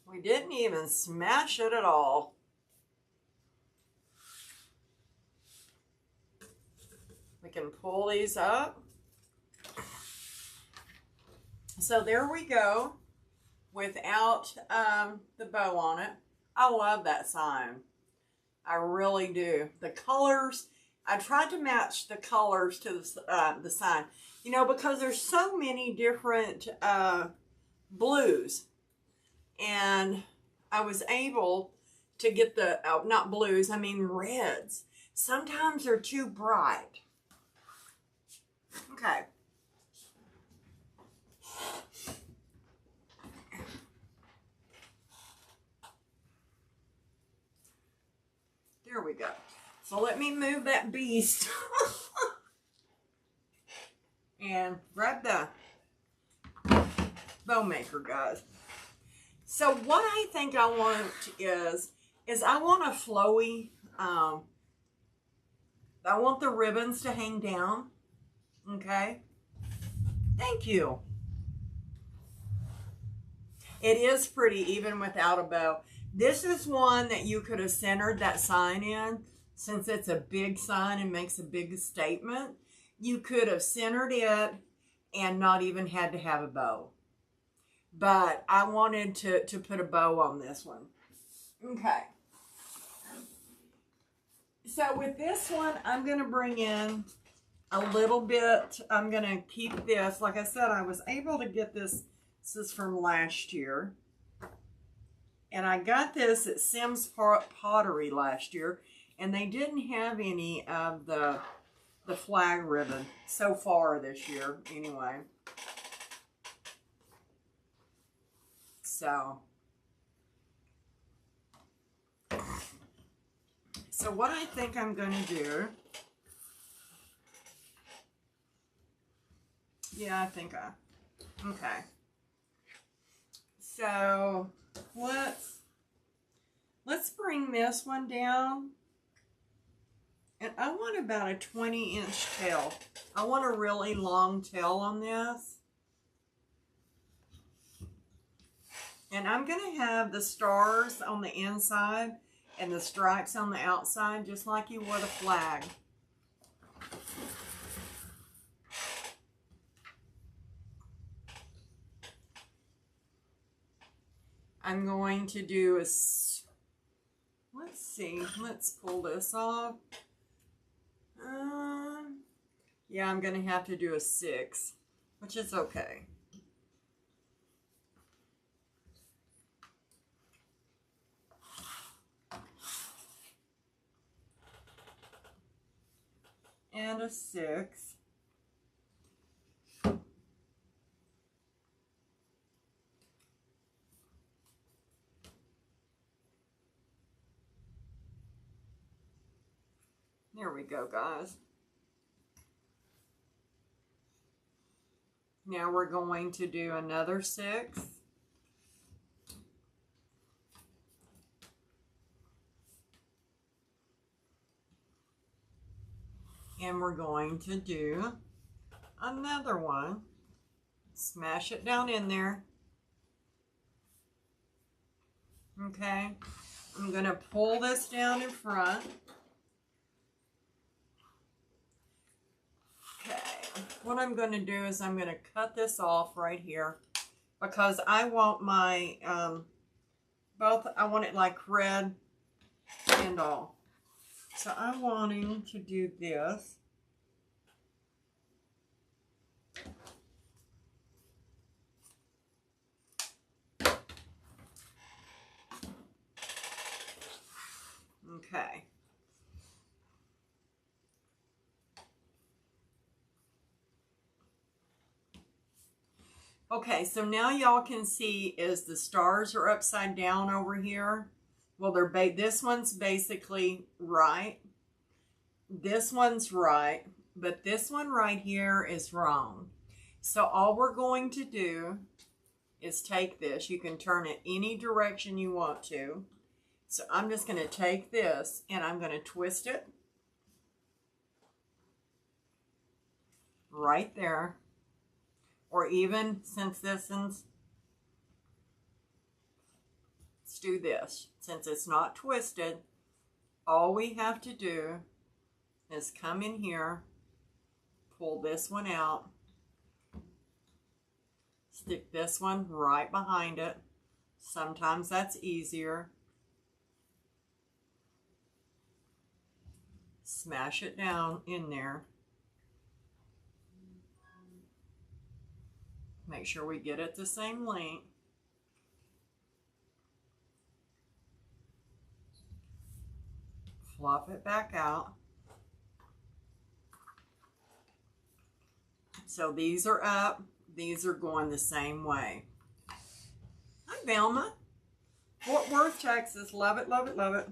We didn't even smash it at all. We can pull these up. So there we go, without the bow on it. I love that sign. I really do. The colors, I tried to match the colors to the sign. You know, because there's so many different blues. And I was able to get the, not blues, I mean reds. Sometimes they're too bright. Okay. There we go. So let me move that beast. And grab the bow maker, guys. So what I think I want is I want a flowy, I want the ribbons to hang down. Okay. Thank you. It is pretty even without a bow. This is one that you could have centered that sign in, since it's a big sign and makes a big statement. You could have centered it and not even had to have a bow. But I wanted to put a bow on this one. Okay. So with this one, I'm going to bring in a little bit. I'm going to keep this. Like I said, I was able to get this. This is from last year. And I got this at Sims Pottery last year. And they didn't have any of the flag ribbon so far this year, anyway. So what I think I'm going to do, yeah, I think okay. So let's bring this one down. And I want about a 20-inch tail. I want a really long tail on this. And I'm going to have the stars on the inside and the stripes on the outside, just like you would a flag. I'm going to do a, let's see, let's pull this off. Yeah, I'm going to have to do a 6, which is okay. And a 6. There we go, guys. Now we're going to do another 6. And we're going to do another one. Smash it down in there. Okay. I'm going to pull this down in front. Okay. What I'm going to do is I'm going to cut this off right here, because I want my, I want it like red and all. So I'm wanting to do this. Okay. Okay, so now y'all can see is the stars are upside down over here. Well, this one's basically right. This one's right, but this one right here is wrong. So all we're going to do is take this. You can turn it any direction you want to. So I'm just going to take this and I'm going to twist it right there. Or even since this one's, let's do this. Since it's not twisted, all we have to do is come in here, pull this one out, stick this one right behind it. Sometimes that's easier. Smash it down in there. Make sure we get it the same length. Fluff it back out. So these are up, these are going the same way. Hi, Velma. Fort Worth, Texas. Love it, love it, love it.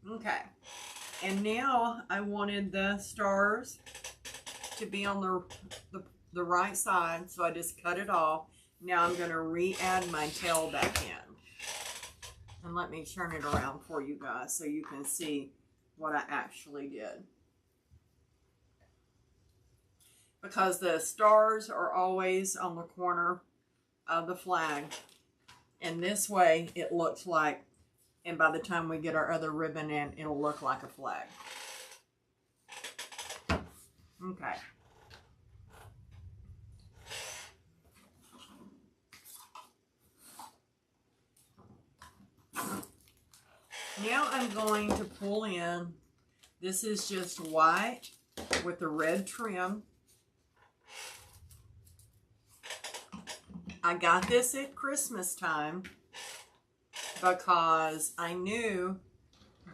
Okay. And now I wanted the stars to be on the right side, so I just cut it off. Now I'm going to re-add my tail back in. And let me turn it around for you guys so you can see what I actually did. Because the stars are always on the corner of the flag. And this way it looks like, and by the time we get our other ribbon in, it'll look like a flag. Okay. Now I'm going to pull in, this is just white with the red trim. I got this at Christmas time because I knew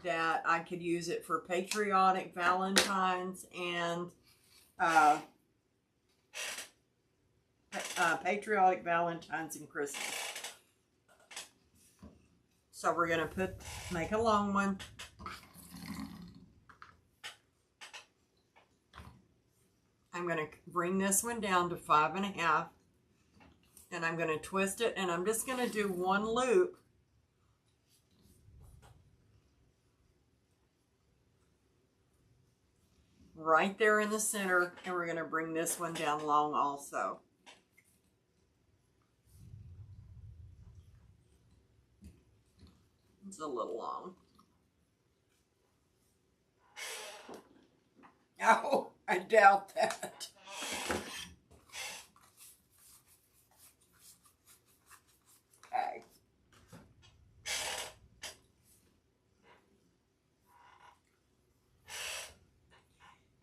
that I could use it for Patriotic Valentine's and Patriotic Valentine's and Christmas. So we're going to make a long one. I'm going to bring this one down to 5.5. And I'm going to twist it, and I'm just going to do one loop. Right there in the center, and we're going to bring this one down long also. It's a little long. Oh, I doubt that. Okay.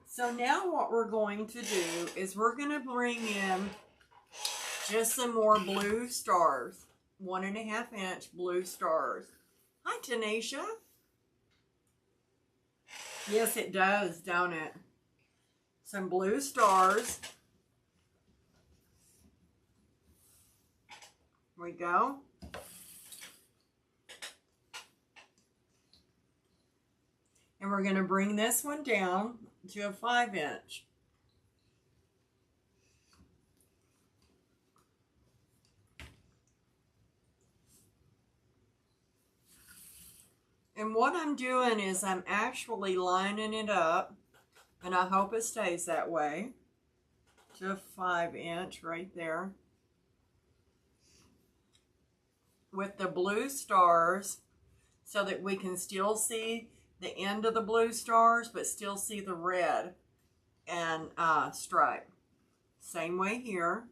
So now what we're going to do is we're going to bring in just some more blue stars. 1.5 inch blue stars. Hi, Tanisha. Yes, it does, don't it? Some blue stars. There we go. And we're going to bring this one down to a 5 inch. And what I'm doing is I'm actually lining it up, and I hope it stays that way, to a 5 inch right there. With the blue stars, so that we can still see the end of the blue stars, but still see the red and stripe. Same way here.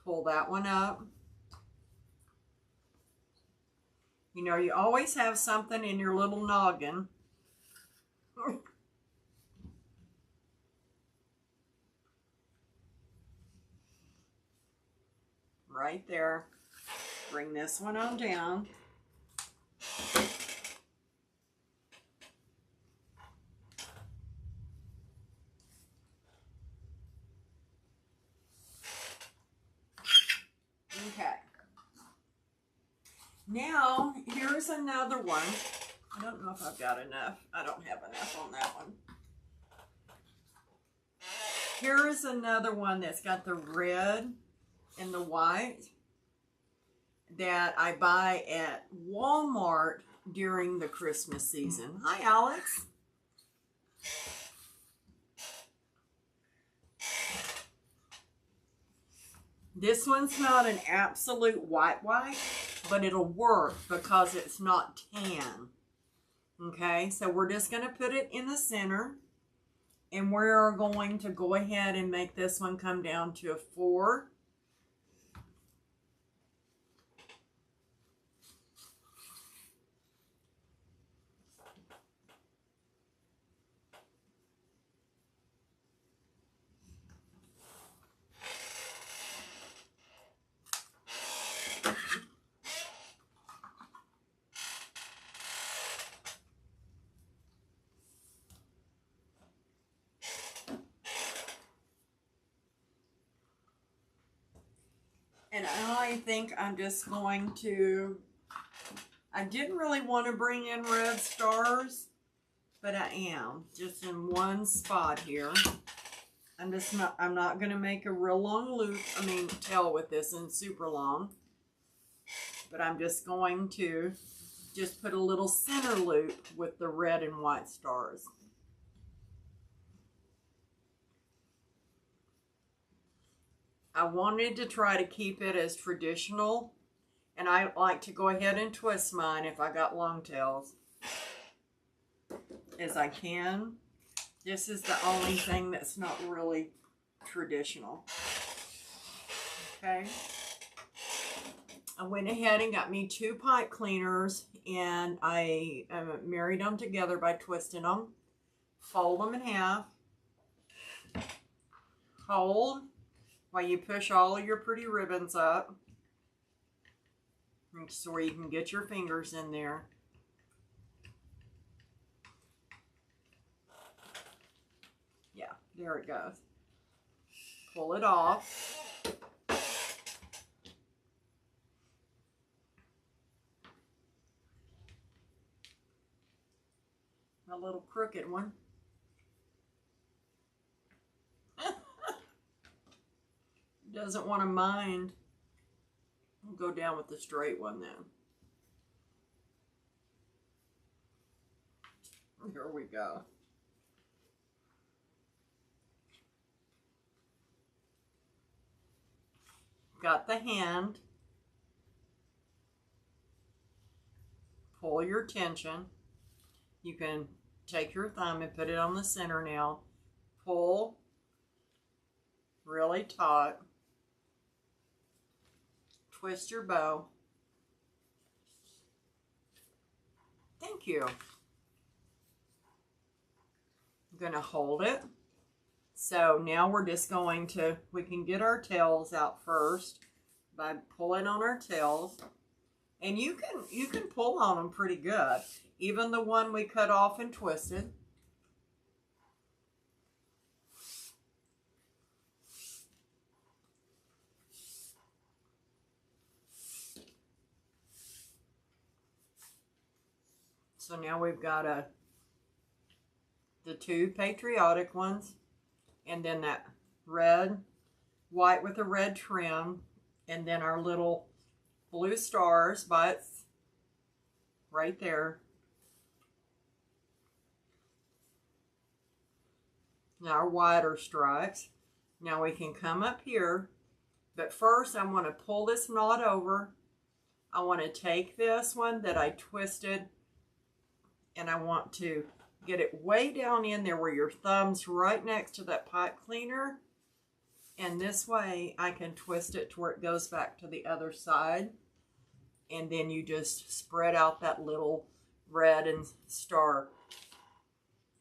Pull that one up. You know, you always have something in your little noggin. Right there. Bring this one on down. Okay. Now, here's another one. I don't know if I've got enough. I don't have enough on that one. Here's another one that's got the red and the white that I buy at Walmart during the Christmas season. Hi, Alex. This one's not an absolute white, but it'll work because it's not tan. Okay, so we're just going to put it in the center. And we're going to go ahead and make this one come down to a 4. And I think I'm just going to, I didn't really want to bring in red stars, but I am just in one spot here. I'm not going to make a real long loop, tail with this and super long, but I'm just going to just put a little center loop with the red and white stars. I wanted to try to keep it as traditional, and I like to go ahead and twist mine if I got long tails as I can. This is the only thing that's not really traditional. Okay. I went ahead and got me 2 pipe cleaners, and I married them together by twisting them. Fold them in half. Hold while you push all of your pretty ribbons up, so where you can get your fingers in there. Yeah, there it goes. Pull it off. A little crooked one. Doesn't want to mind. We'll go down with the straight one then. Here we go. Got the hand. Pull your tension. You can take your thumb and put it on the center now. Pull really taut. Twist your bow. Thank you. I'm going to hold it. So now we're just going to, we can get our tails out first by pulling on our tails. And you can pull on them pretty good. Even the one we cut off and twisted. So now we've got the 2 patriotic ones, and then that red, white with a red trim, and then our little blue stars butts right there. Now our wider stripes. Now we can come up here, but first I want to pull this knot over. I want to take this one that I twisted, and I want to get it way down in there where your thumb's right next to that pipe cleaner. And this way I can twist it to where it goes back to the other side. And then you just spread out that little red and star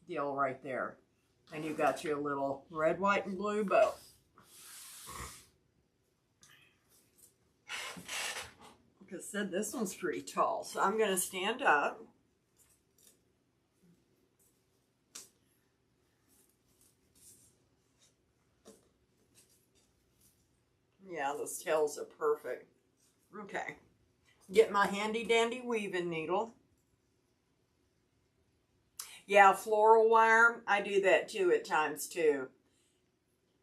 deal right there. And you got your little red, white, and blue bow. Like I said, this one's pretty tall. So I'm going to stand up. Yeah, those tails are perfect. Okay. Get my handy dandy weaving needle. Yeah, floral wire. I do that too at times too.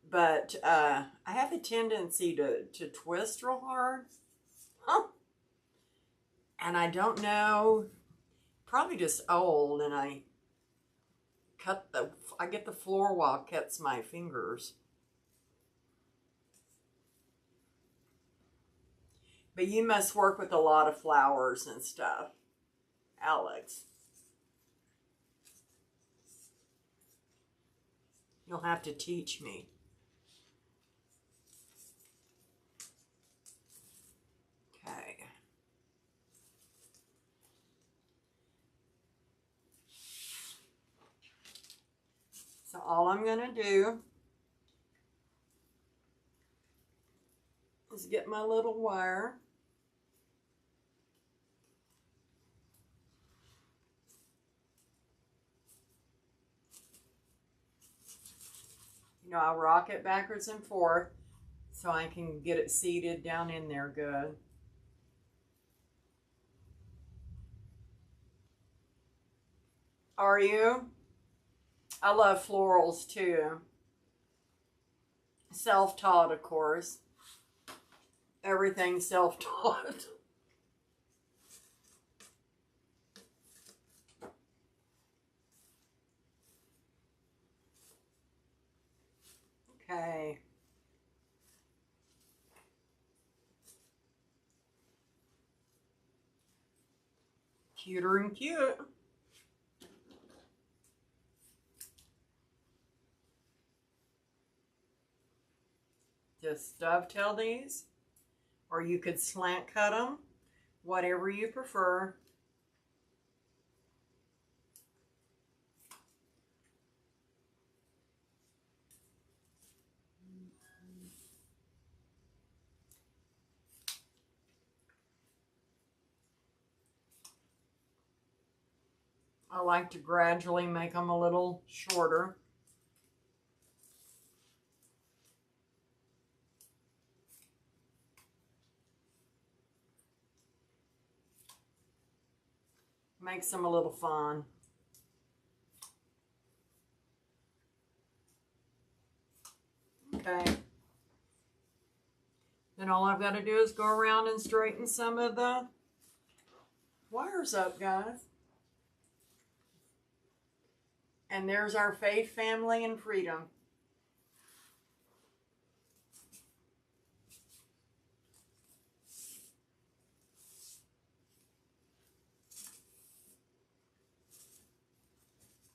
But I have a tendency to twist real hard. Huh. And I don't know, probably just old, and I get the floral wire cuts my fingers. But you must work with a lot of flowers and stuff, Alex. You'll have to teach me. Okay. So all I'm going to do is get my little wire. You know, I'll rock it backwards and forth so I can get it seated down in there good. Are you? I love florals too. Self-taught, of course. Everything self-taught. Okay. Cuter and cute. Just dovetail these, or you could slant cut them, whatever you prefer. I like to gradually make them a little shorter. Makes them a little fun. Okay. Then all I've got to do is go around and straighten some of the wires up, guys. And there's our faith, family, and freedom.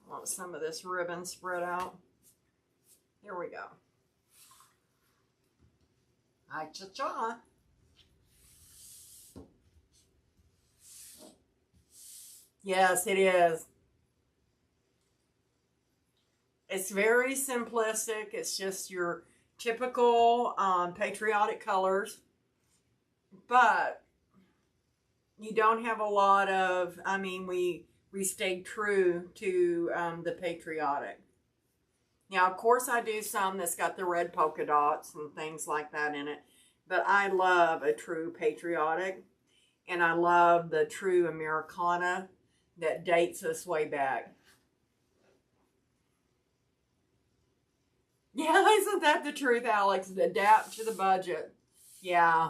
I want some of this ribbon spread out. Here we go. Ay-cha-cha. Yes, it is. It's very simplistic. It's just your typical patriotic colors. But you don't have a lot of, I mean, we stayed true to the patriotic. Now, of course, I do some that's got the red polka dots and things like that in it. But I love a true patriotic. And I love the true Americana that dates us way back. Yeah, isn't that the truth, Alex? Adapt to the budget. Yeah.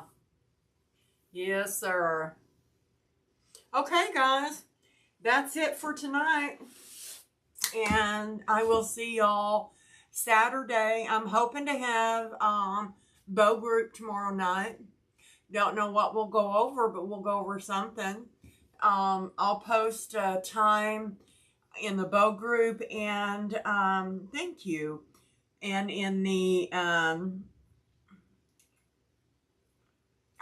Yes, sir. Okay, guys. That's it for tonight. And I will see y'all Saturday. I'm hoping to have bow group tomorrow night. Don't know what we'll go over, but we'll go over something. I'll post time in the bow group and thank you. And in the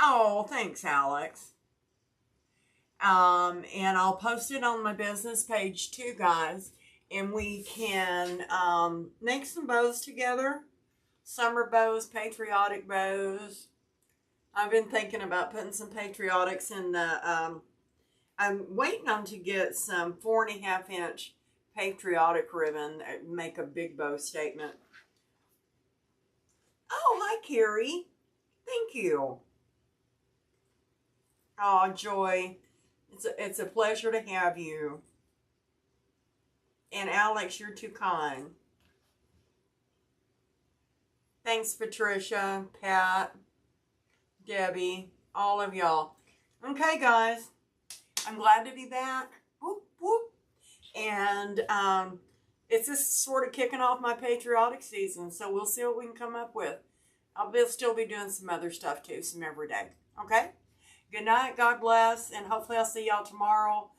Oh, thanks, Alex. And I'll post it on my business page too, guys. And we can make some bows together. Summer bows, patriotic bows. I've been thinking about putting some patriotics in the, I'm waiting on to get some 4.5-inch patriotic ribbon that make a big bow statement. Oh, hi, Carrie. Thank you. Oh, Joy. It's a pleasure to have you. And Alex, you're too kind. Thanks, Patricia, Pat, Debbie, all of y'all. Okay, guys. I'm glad to be back. Whoop, whoop. And it's just sort of kicking off my patriotic season, so we'll see what we can come up with. I'll still be doing some other stuff too, some everyday. Okay? Good night. God bless. And hopefully I'll see y'all tomorrow